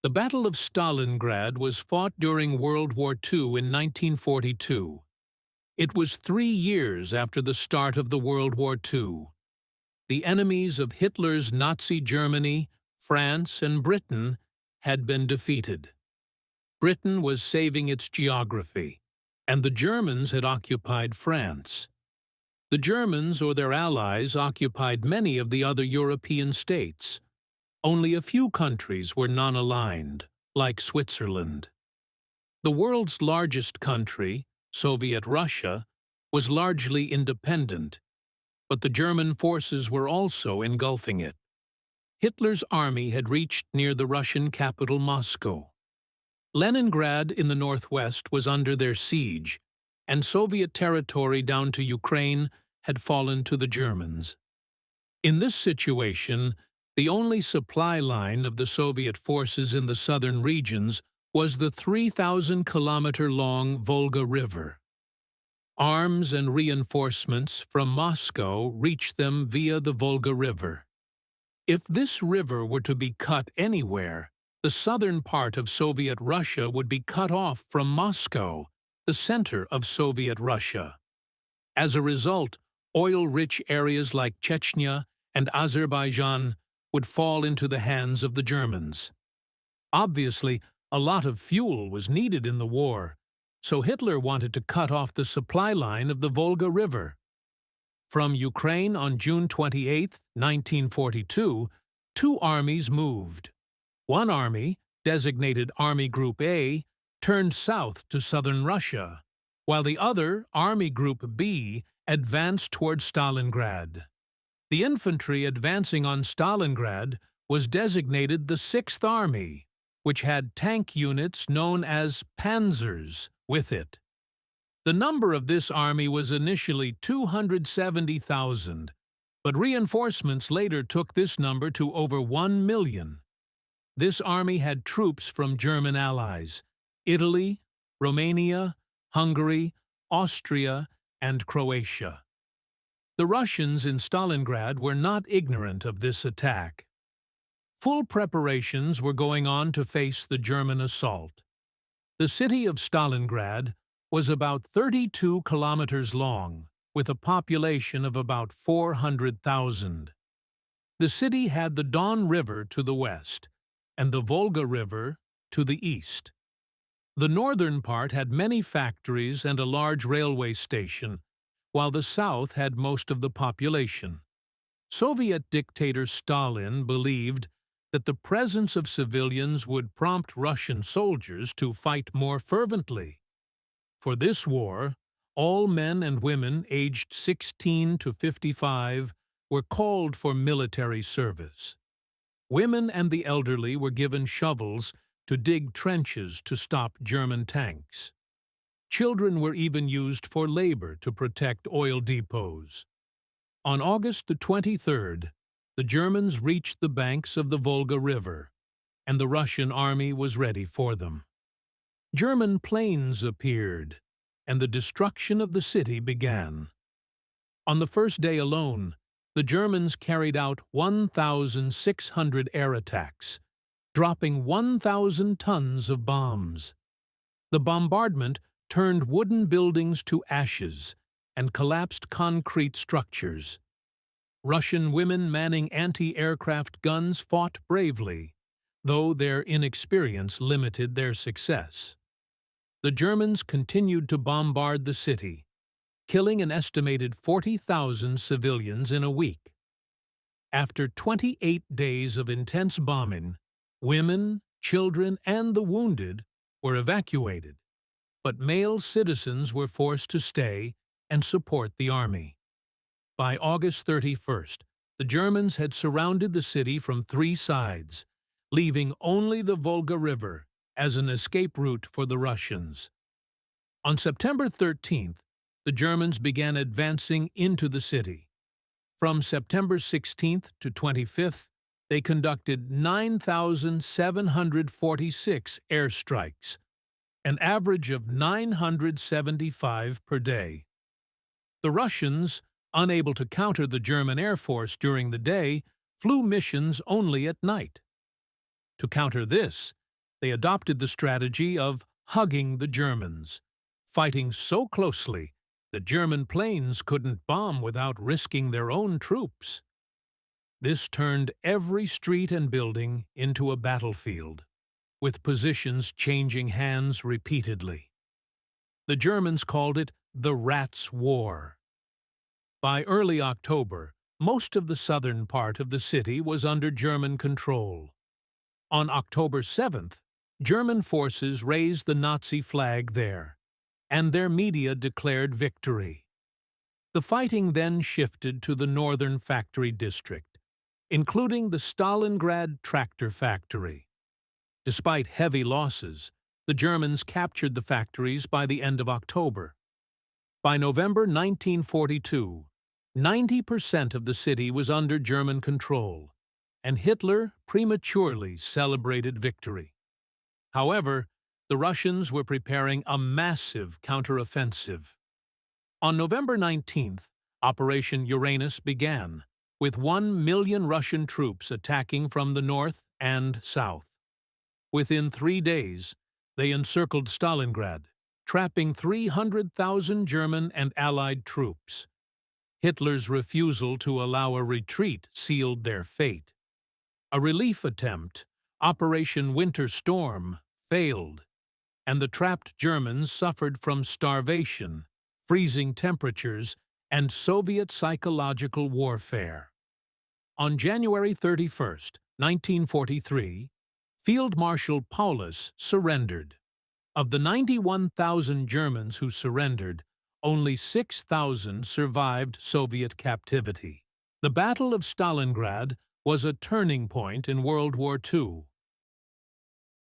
The Battle of Stalingrad was fought during World War II in 1942. It was 3 years after the start of the World War II. The enemies of Hitler's Nazi Germany, France, and Britain had been defeated. Britain was saving its geography, and the Germans had occupied France. The Germans or their allies occupied many of the other European states. Only a few countries were non-aligned, like Switzerland. The world's largest country, Soviet Russia, was largely independent, but the German forces were also engulfing it. Hitler's army had reached near the Russian capital Moscow. Leningrad in the northwest was under their siege, and Soviet territory down to Ukraine had fallen to the Germans. In this situation, the only supply line of the Soviet forces in the southern regions was the 3,000-kilometer-long Volga River. Arms and reinforcements from Moscow reached them via the Volga River. If this river were to be cut anywhere, the southern part of Soviet Russia would be cut off from Moscow, the center of Soviet Russia. As a result, oil-rich areas like Chechnya and Azerbaijan would fall into the hands of the Germans. Obviously, a lot of fuel was needed in the war, so Hitler wanted to cut off the supply line of the Volga River. From Ukraine on June 28, 1942, 2 armies moved. One army, designated Army Group A, turned south to southern Russia, while the other, Army Group B, advanced toward Stalingrad. The infantry advancing on Stalingrad was designated the 6th Army, which had tank units known as panzers with it. The number of this army was initially 270,000, but reinforcements later took this number to over 1 million. This army had troops from German allies, Italy, Romania, Hungary, Austria, and Croatia. The Russians in Stalingrad were not ignorant of this attack. Full preparations were going on to face the German assault. The city of Stalingrad was about 32 kilometers long, with a population of about 400,000. The city had the Don River to the west, and the Volga River to the east. The northern part had many factories and a large railway station, while the south had most of the population. Soviet dictator Stalin believed that the presence of civilians would prompt Russian soldiers to fight more fervently. For this war, all men and women aged 16 to 55 were called for military service. Women and the elderly were given shovels to dig trenches to stop German tanks. Children were even used for labor to protect oil depots. On August the 23rd, the Germans reached the banks of the Volga River, and the Russian army was ready for them. German planes appeared, and the destruction of the city began. On the first day alone, the Germans carried out 1,600 air attacks, dropping 1,000 tons of bombs. The bombardment turned wooden buildings to ashes and collapsed concrete structures. Russian women manning anti-aircraft guns fought bravely, though their inexperience limited their success. The Germans continued to bombard the city, killing an estimated 40,000 civilians in a week. After 28 days of intense bombing, women, children, and the wounded were evacuated, but male citizens were forced to stay and support the army. By August 31st, the Germans had surrounded the city from 3 sides, leaving only the Volga River as an escape route for the Russians. On September 13th, the Germans began advancing into the city. From September 16th to 25th, they conducted 9,746 airstrikes, an average of 975 per day. The Russians, unable to counter the German Air Force during the day, flew missions only at night. To counter this, They adopted the strategy of hugging the Germans, fighting so closely that German planes couldn't bomb without risking their own troops. This turned every street and building into a battlefield, with positions changing hands repeatedly. The Germans called it the Rats' War. By early October, most of the southern part of the city was under German control. On October 7th, German forces raised the Nazi flag there, and their media declared victory. The fighting then shifted to the northern factory district, including the Stalingrad tractor factory. Despite heavy losses, the Germans captured the factories by the end of October. By November 1942, 90% of the city was under German control, and Hitler prematurely celebrated victory. However, the Russians were preparing a massive counteroffensive. On November 19th, Operation Uranus began, with 1 million Russian troops attacking from the north and south. Within 3 days, they encircled Stalingrad, trapping 300,000 German and Allied troops. Hitler's refusal to allow a retreat sealed their fate. A relief attempt, Operation Winter Storm, failed, and the trapped Germans suffered from starvation, freezing temperatures, and Soviet psychological warfare. On January 31, 1943, Field Marshal Paulus surrendered. Of the 91,000 Germans who surrendered, only 6,000 survived Soviet captivity. The Battle of Stalingrad was a turning point in World War II.